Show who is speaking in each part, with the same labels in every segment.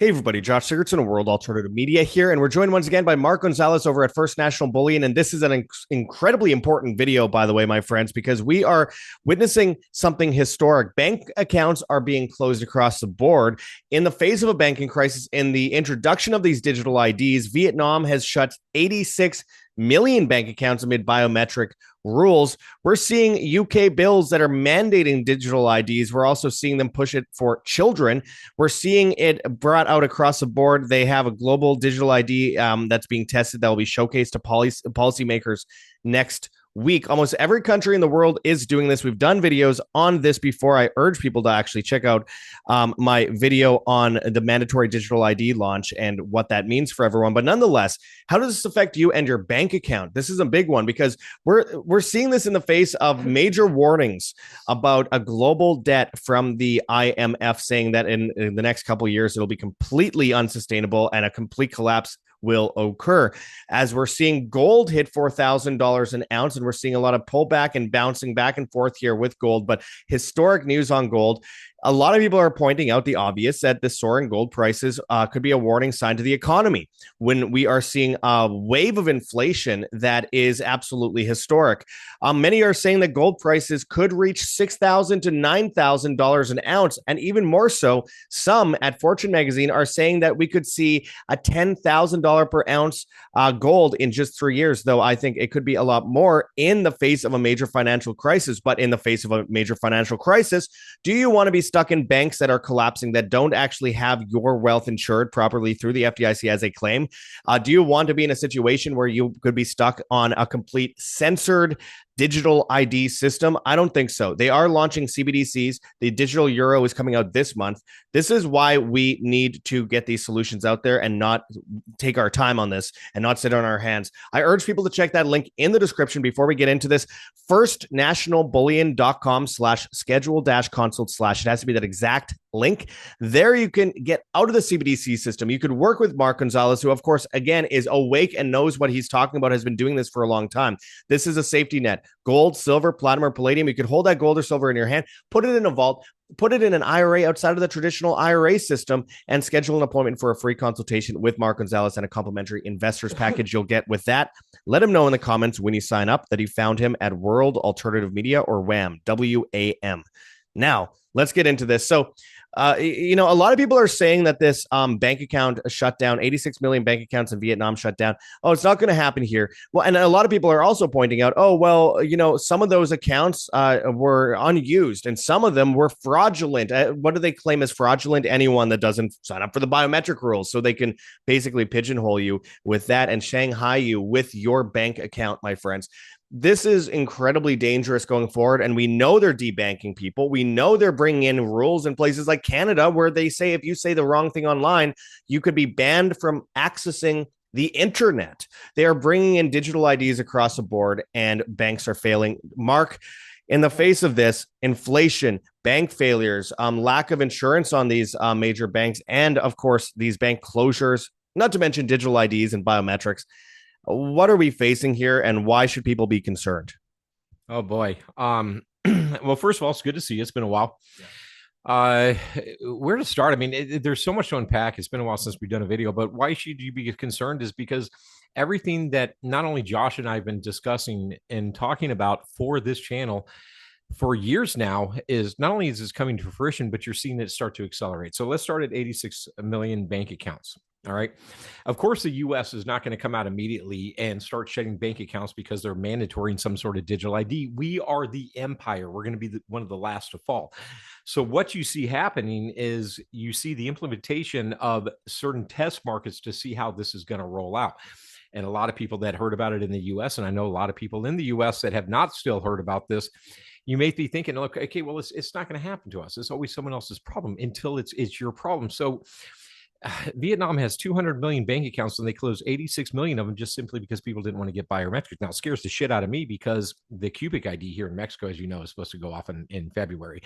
Speaker 1: Hey everybody, Josh Sigurdson of World Alternative Media here, and we're joined once again by Mark Gonzalez over at First National Bullion. And this is an incredibly important video, by the way, my friends, because we are witnessing something historic. Bank accounts are being closed across the board. In the face of a banking crisis, in the introduction of these digital IDs, Vietnam has shut 86 million bank accounts amid biometric rules. We're seeing UK bills that are mandating digital IDs. We're also seeing them push it for children. We're seeing it brought out across the board. They have a global digital ID that's being tested that will be showcased to policymakers next week. Almost every country in the world is doing this. We've done videos on this before. I urge people to actually check out my video on the mandatory digital ID launch and what that means for everyone. But nonetheless, how does this affect you and your bank account? This is a big one because we're seeing this in the face of major warnings about a global debt from the IMF saying that in the next couple of years, it'll be completely unsustainable and a complete collapse will occur. As we're seeing gold hit $4,000 an ounce, and we're seeing a lot of pullback and bouncing back and forth here with gold, but historic news on gold. A lot of people are pointing out the obvious that the soaring gold prices could be a warning sign to the economy when we are seeing a wave of inflation that is absolutely historic. Many are saying that gold prices could reach $6,000 to $9,000 an ounce, and even more so, some at Fortune magazine are saying that we could see a $10,000 per ounce gold in just 3 years, though I think it could be a lot more in the face of a major financial crisis. But in the face of a major financial crisis, do you want to be stuck in banks that are collapsing, that don't actually have your wealth insured properly through the FDIC as a claim? Do you want to be in a situation where you could be stuck on a complete censored digital ID system? I don't think so. They are launching CBDCs. The digital euro is coming out this month. This is why we need to get these solutions out there and not take our time on this and not sit on our hands. I urge people to check that link in the description before we get into this. firstnationalbullion.com/schedule-consult/ it has to be that exact link. There you can get out of the CBDC system. You could work with Mark Gonzalez, who, of course, again, is awake and knows what he's talking about, has been doing this for a long time. This is a safety net. Gold, silver, platinum, or palladium. You could hold that gold or silver in your hand, put it in a vault, put it in an IRA outside of the traditional IRA system, and schedule an appointment for a free consultation with Mark Gonzalez and a complimentary investors package you'll get with that. Let him know in the comments when you sign up that you found him at World Alternative Media, or WAM, WAM. Now, let's get into this. So, a lot of people are saying that this bank account shut down, 86 million bank accounts in Vietnam shut down. Oh, it's not going to happen here. Well, and a lot of people are also pointing out, oh, well, some of those accounts were unused and some of them were fraudulent. What do they claim as fraudulent? Anyone that doesn't sign up for the biometric rules. So they can basically pigeonhole you with that and Shanghai you with your bank account, my friends. This is incredibly dangerous going forward. And we know they're debanking people. We know they're bringing in rules in places like Canada where they say if you say the wrong thing online, you could be banned from accessing the internet. They are bringing in digital IDs across the board and banks are failing. Mark, in the face of this, inflation, bank failures, lack of insurance on these major banks, and of course, these bank closures, not to mention digital IDs and biometrics. What are we facing here, and why should people be concerned?
Speaker 2: Oh boy. Well, first of all, it's good to see you. It's been a while. Where to start? I mean, there's so much to unpack. It's been a while since we've done a video, but why should you be concerned is because everything that not only Josh and I have been discussing and talking about for this channel for years now is not only is this coming to fruition, but you're seeing it start to accelerate. So let's start at 86 million bank accounts. All right. Of course, the U.S. is not going to come out immediately and start shutting bank accounts because they're mandatory in some sort of digital ID. We are the empire. We're going to be one of the last to fall. So what you see happening is you see the implementation of certain test markets to see how this is going to roll out. And a lot of people that heard about it in the U.S., and I know a lot of people in the U.S. that have not still heard about this, you may be thinking, look, okay, well, it's not going to happen to us. It's always someone else's problem until it's your problem. So Vietnam has 200 million bank accounts and they closed 86 million of them just simply because people didn't want to get biometric. Now, it scares the shit out of me because the Cubic ID here in Mexico, as you know, is supposed to go off in February.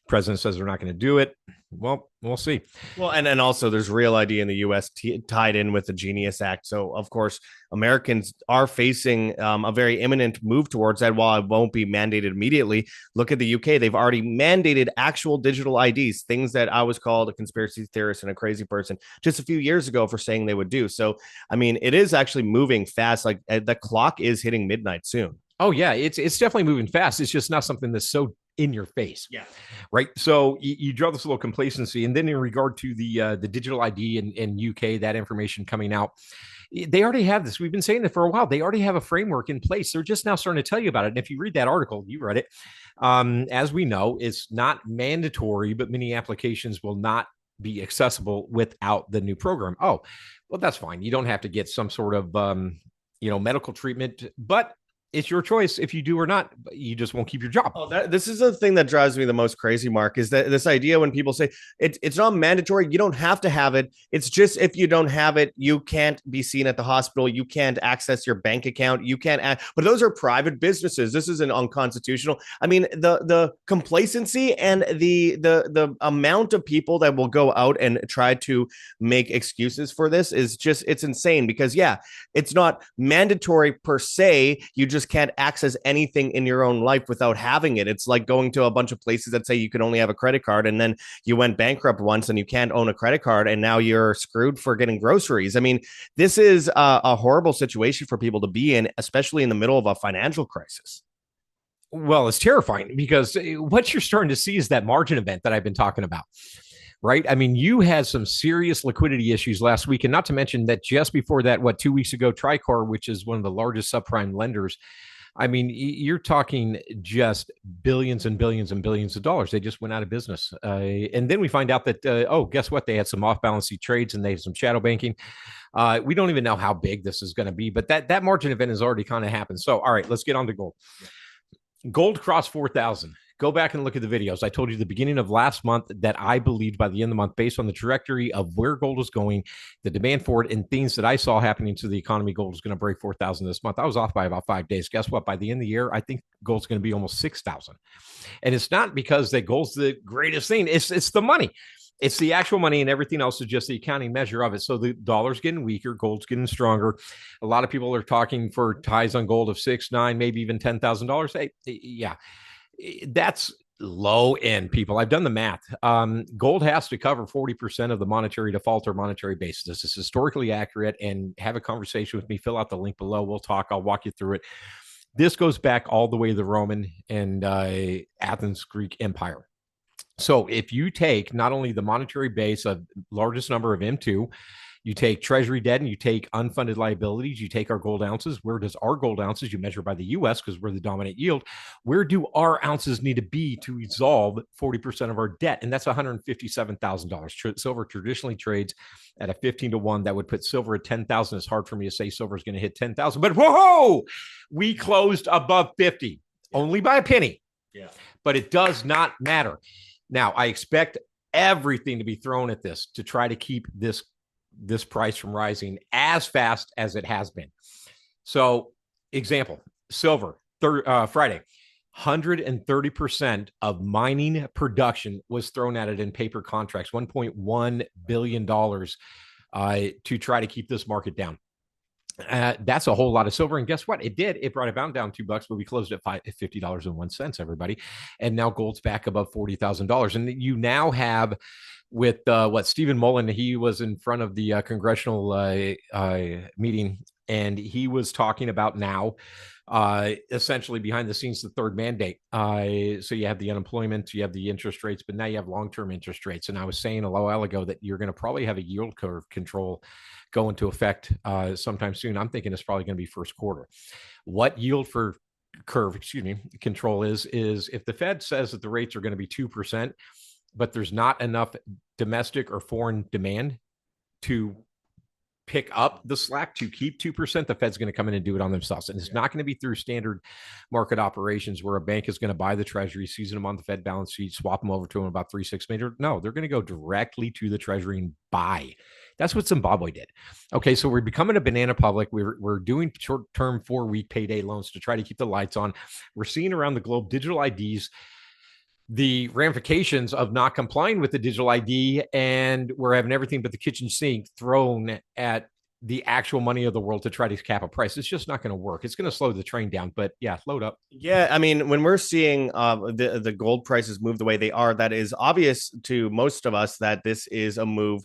Speaker 2: President says they're not going to do it. Well, we'll see.
Speaker 1: Well, and also there's Real ID in the U.S. Tied in with the Genius Act. So, of course, Americans are facing a very imminent move towards that. While it won't be mandated immediately, look at the UK. They've already mandated actual digital IDs, things that I was called a conspiracy theorist and a crazy person just a few years ago for saying they would do. So, I mean, it is actually moving fast. Like the clock is hitting midnight soon.
Speaker 2: Oh, yeah, it's definitely moving fast. It's just not something that's so in your face.
Speaker 1: Yeah.
Speaker 2: Right. So you draw this little complacency. And then in regard to the digital ID in UK, that information coming out, they already have this. We've been saying it for a while. They already have a framework in place. They're just now starting to tell you about it. And if you read that article, you read it. As we know, it's not mandatory, but many applications will not be accessible without the new program. Oh, well, that's fine. You don't have to get some sort of, medical treatment, but it's your choice if you do or not. You just won't keep your job.
Speaker 1: Oh, this is the thing that drives me the most crazy, Mark, is that this idea when people say it's not mandatory, you don't have to have it. It's just if you don't have it, you can't be seen at the hospital. You can't access your bank account. You can't but those are private businesses. This isn't unconstitutional. I mean, the complacency and the amount of people that will go out and try to make excuses for this is just, it's insane because, yeah, it's not mandatory per se. You just can't access anything in your own life without having it. It's like going to a bunch of places that say you can only have a credit card, and then you went bankrupt once and you can't own a credit card, and now you're screwed for getting groceries. I mean, this is a horrible situation for people to be in, especially in the middle of a financial crisis.
Speaker 2: Well, it's terrifying because what you're starting to see is that margin event that I've been talking about. Right. I mean, you had some serious liquidity issues last week, and not to mention that just before that, 2 weeks ago, Tricor, which is one of the largest subprime lenders, I mean, you're talking just billions and billions and billions of dollars. They just went out of business. And then we find out that, guess what? They had some off-balance sheet trades and they had some shadow banking. We don't even know how big this is going to be, but that margin event has already kind of happened. So, all right, let's get on to gold. Gold crossed 4,000. Go back and look at the videos. I told you the beginning of last month that I believed by the end of the month, based on the trajectory of where gold was going, the demand for it, and things that I saw happening to the economy, gold was going to break 4,000 this month. I was off by about 5 days. Guess what? By the end of the year, I think gold's going to be almost 6,000. And it's not because that gold's the greatest thing. It's the money. It's the actual money, and everything else is just the accounting measure of it. So the dollar's getting weaker, gold's getting stronger. A lot of people are talking for highs on gold of $6,000, $9,000, maybe even $10,000. Hey, yeah, that's low end, people. I've done the math. Gold has to cover 40% of the monetary default or monetary base. This is historically accurate. And have a conversation with me. Fill out the link below. We'll talk. I'll walk you through it. This goes back all the way to the Roman and Athens Greek Empire. So if you take not only the monetary base of largest number of M2, you take treasury debt and you take unfunded liabilities, you take our gold ounces. Where does our gold ounces, you measure by the US because we're the dominant yield, where do our ounces need to be to resolve 40% of our debt? And that's $157,000. Silver traditionally trades at a 15-to-1. That would put silver at 10,000. It's hard for me to say silver is going to hit 10,000, but whoa, we closed above 50, only by a penny.
Speaker 1: Yeah.
Speaker 2: But it does not matter. Now, I expect everything to be thrown at this to try to keep this price from rising as fast as it has been. So, example, silver, Friday, 130% of mining production was thrown at it in paper contracts, $1.1 billion to try to keep this market down. That's a whole lot of silver. And guess what? It did. It brought it down $2, but we closed at $50.01, everybody. And now gold's back above $40,000. And you now have with Stephen Mullen, he was in front of the congressional meeting, and he was talking about now essentially behind the scenes, the third mandate. So you have the unemployment, you have the interest rates, but now you have long-term interest rates. And I was saying a while ago that you're going to probably have a yield curve control go into effect sometime soon. I'm thinking it's probably going to be first quarter. What yield for curve, control is if the Fed says that the rates are going to be 2%, but there's not enough domestic or foreign demand to pick up the slack to keep 2%, the Fed's going to come in and do it on themselves. And it's not going to be through standard market operations where a bank is going to buy the treasury, season them on the Fed balance sheet, swap them over to them about 3-6 major. No, they're going to go directly to the treasury and buy. That's what Zimbabwe did. Okay, so we're becoming a banana public. We're doing short-term 4-week payday loans to try to keep the lights on. We're seeing around the globe digital IDs the ramifications of not complying with the digital ID, and we're having everything but the kitchen sink thrown at the actual money of the world to try to cap a price. It's just not going to work. It's going to slow the train down. But yeah, load up.
Speaker 1: Yeah, I mean, when we're seeing the gold prices move the way they are, that is obvious to most of us that this is a move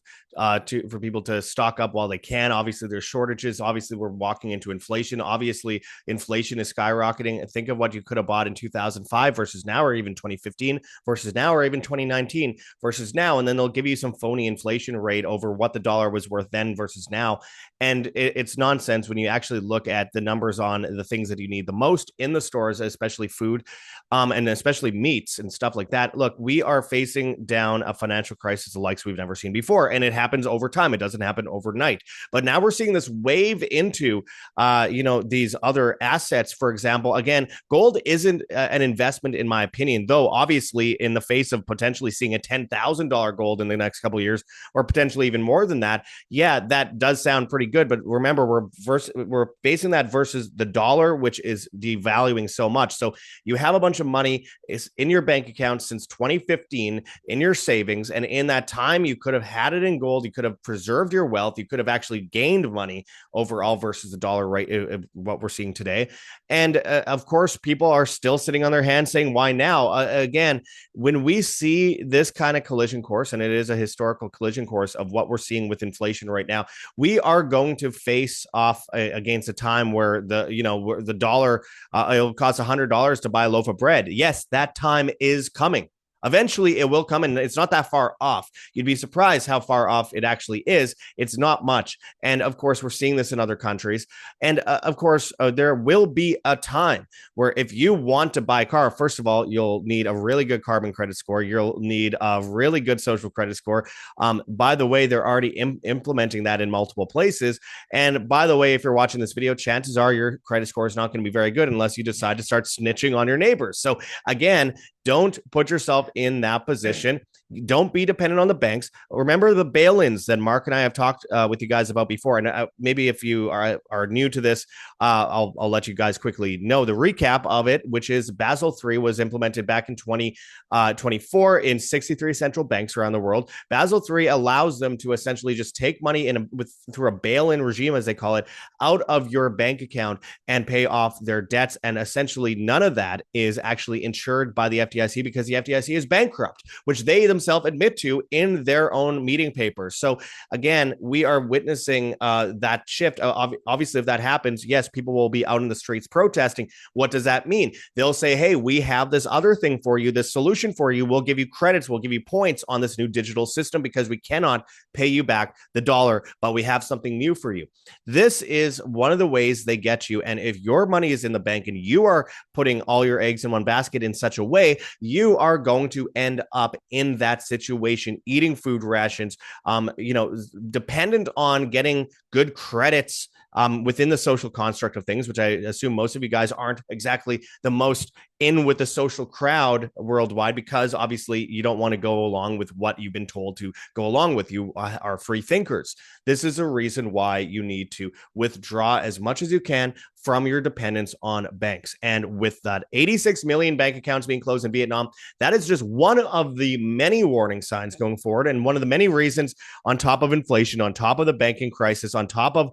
Speaker 1: to for people to stock up while they can. Obviously, there's shortages. Obviously, we're walking into inflation. Obviously, inflation is skyrocketing. Think of what you could have bought in 2005 versus now, or even 2015 versus now, or even 2019 versus now, and then they'll give you some phony inflation rate over what the dollar was worth then versus now. And it's nonsense when you actually look at the numbers on the things that you need the most in the stores, especially food, and especially meats and stuff like that. Look, we are facing down a financial crisis the likes we've never seen before, and it happens over time. It doesn't happen overnight. But now we're seeing this wave into, these other assets. For example, again, gold isn't an investment in my opinion, though. Obviously, in the face of potentially seeing a $10,000 gold in the next couple of years, or potentially even more than that, yeah, that does sound pretty good. But remember, we're basing that versus the dollar, which is devaluing so much. So you have a bunch of money is in your bank account since 2015 in your savings, and in that time you could have had it in gold. You could have preserved your wealth. You could have actually gained money overall versus the dollar rate, what we're seeing today. And of course, people are still sitting on their hands saying, why now? Again, when we see this kind of collision course, and it is a historical collision course of what we're seeing with inflation right now, we are going to face off against a time where the dollar it'll cost $100 to buy a loaf of bread. Yes, that time is coming. Eventually, it will come, and it's not that far off. You'd be surprised how far off it actually is. It's not much. And of course, we're seeing this in other countries. And of course, there will be a time where if you want to buy a car, first of all, you'll need a really good carbon credit score. You'll need a really good social credit score. By the way, they're already implementing that in multiple places. And by the way, if you're watching this video, chances are your credit score is not going to be very good unless you decide to start snitching on your neighbors. So again, don't put yourself in that position. Don't be dependent on the banks. Remember the bail-ins that Mark and I have talked with you guys about before. And maybe if you are new to this, I'll let you guys quickly know the recap of it, which is Basel III was implemented back in 2024 in 63 central banks around the world. Basel III allows them to essentially just take money through a bail-in regime, as they call it, out of your bank account and pay off their debts. And essentially none of that is actually insured by the FDIC because the FDIC is bankrupt, which they themselves admit to in their own meeting papers. So again, we are witnessing that shift. Obviously, if that happens, yes, people will be out in the streets protesting. What does that mean? They'll say, hey, we have this other thing for you, this solution for you. We'll give you credits. We'll give you points on this new digital system because we cannot pay you back the dollar, but we have something new for you. This is one of the ways they get you. And if your money is in the bank and you are putting all your eggs in one basket in such a way, you are going to end up in that situation, eating food rations, dependent on getting good credits within the social construct of things, which I assume most of you guys aren't exactly the most in with the social crowd worldwide, because obviously you don't want to go along with what you've been told to go along with. You are free thinkers. This is a reason why you need to withdraw as much as you can from your dependence on banks. And with that 86 million bank accounts being closed in Vietnam, that is just one of the many warning signs going forward. And one of the many reasons, on top of inflation, on top of the banking crisis, on top of,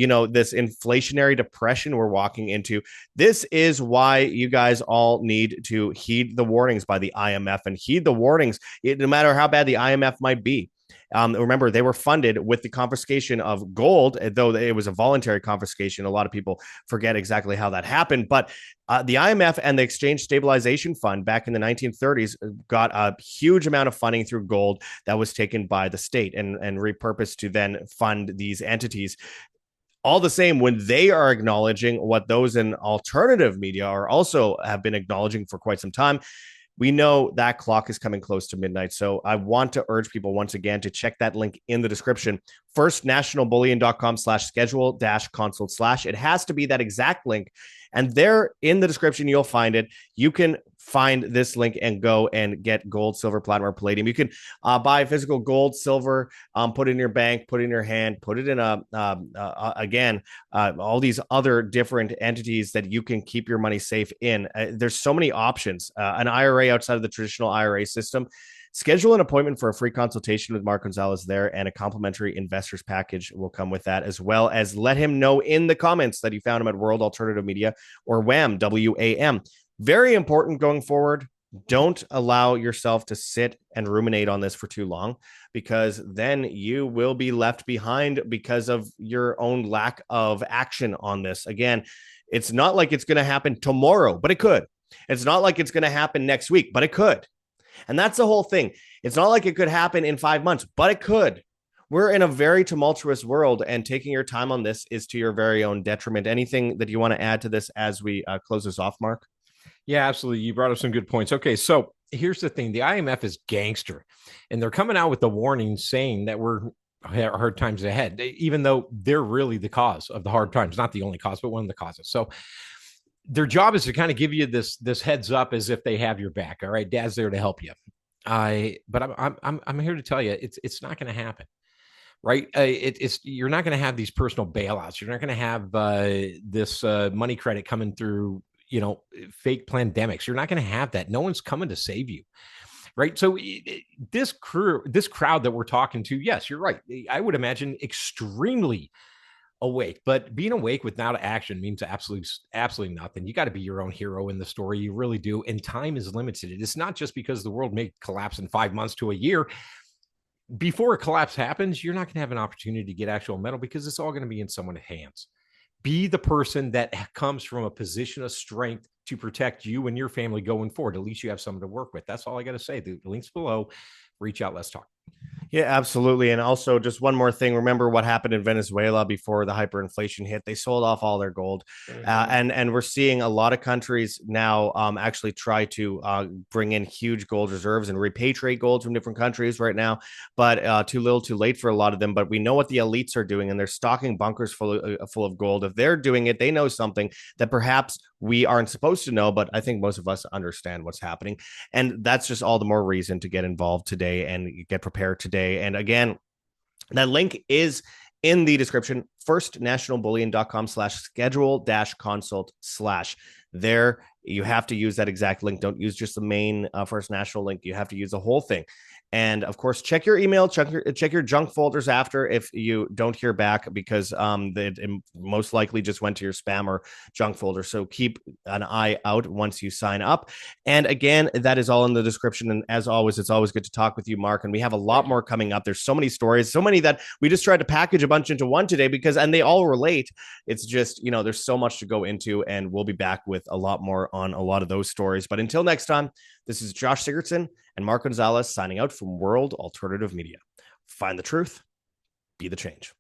Speaker 1: this inflationary depression we're walking into, this is why you guys all need to heed the warnings by the IMF and heed the warnings, no matter how bad the IMF might be. Remember, they were funded with the confiscation of gold, though it was a voluntary confiscation. A lot of people forget exactly how that happened. But the IMF and the Exchange Stabilization Fund back in the 1930s got a huge amount of funding through gold that was taken by the state and repurposed to then fund these entities. All the same, when they are acknowledging what those in alternative media are also have been acknowledging for quite some time, we know that clock is coming close to midnight. So I want to urge people once again to check that link in the description. Firstnationalbullion.com/schedule-consult/. It has to be that exact link. And there in the description, you'll find it. You can find this link and go and get gold, silver, platinum, or palladium. You can buy physical gold, silver, put it in your bank, put it in your hand, put it in all these other different entities that you can keep your money safe in. There's so many options. An IRA outside of the traditional IRA system. Schedule an appointment for a free consultation with Mark Gonzalez there, and a complimentary investors package will come with that, as well as let him know in the comments that you found him at World Alternative Media or WAM, WAM. Very important going forward. Don't allow yourself to sit and ruminate on this for too long, because then you will be left behind because of your own lack of action on this. Again, it's not like it's going to happen tomorrow, but it could. It's not like it's going to happen next week, but it could. And that's the whole thing. It's not like it could happen in 5 months, but it could. We're in a very tumultuous world, and taking your time on this is to your very own detriment. Anything that you want to add to this as we close this off, Mark?
Speaker 2: Yeah, absolutely. You brought up some good points. Okay, so here's the thing. The IMF is gangster, and they're coming out with the warning saying that we're hard times ahead, even though they're really the cause of the hard times. Not the only cause, but one of the causes. So their job is to kind of give you this heads up as if they have your back. All right, Dad's there to help you. But I'm here to tell you, it's not going to happen, right? You're not going to have these personal bailouts. You're not going to have this money credit coming through, fake pandemics. You're not going to have that. No one's coming to save you, right? So this crowd that we're talking to, yes, you're right. I would imagine extremely awake, but being awake without action means absolutely nothing. You got to be your own hero in the story. You really do. And time is limited. It's not just because the world may collapse in 5 months to a year. Before a collapse happens, you're not going to have an opportunity to get actual metal, because it's all going to be in someone's hands. Be the person that comes from a position of strength to protect you and your family going forward. At least you have someone to work with. That's all I got to say. The links below. Reach out. Let's talk.
Speaker 1: Yeah, absolutely. And also, just one more thing. Remember what happened in Venezuela before the hyperinflation hit? They sold off all their gold. And we're seeing a lot of countries now actually try to bring in huge gold reserves and repatriate gold from different countries right now. But too little, too late for a lot of them. But we know what the elites are doing, and they're stocking bunkers full of gold. If they're doing it, they know something that perhaps we aren't supposed to know, but I think most of us understand what's happening. And that's just all the more reason to get involved today and get prepared today. And again, that link is in the description, firstnationalbullion.com/schedule-consult/ there. You have to use that exact link. Don't use just the main First National link. You have to use the whole thing. And of course, check your email, check your junk folders after if you don't hear back, because it most likely just went to your spam or junk folder. So keep an eye out once you sign up. And again, that is all in the description. And as always, it's always good to talk with you, Mark. And we have a lot more coming up. There's so many stories, so many that we just tried to package a bunch into one today, and they all relate. It's just, there's so much to go into, and we'll be back with a lot more on a lot of those stories. But until next time, this is Josh Sigurdson and Mark Gonzalez signing out from World Alternative Media. Find the truth, be the change.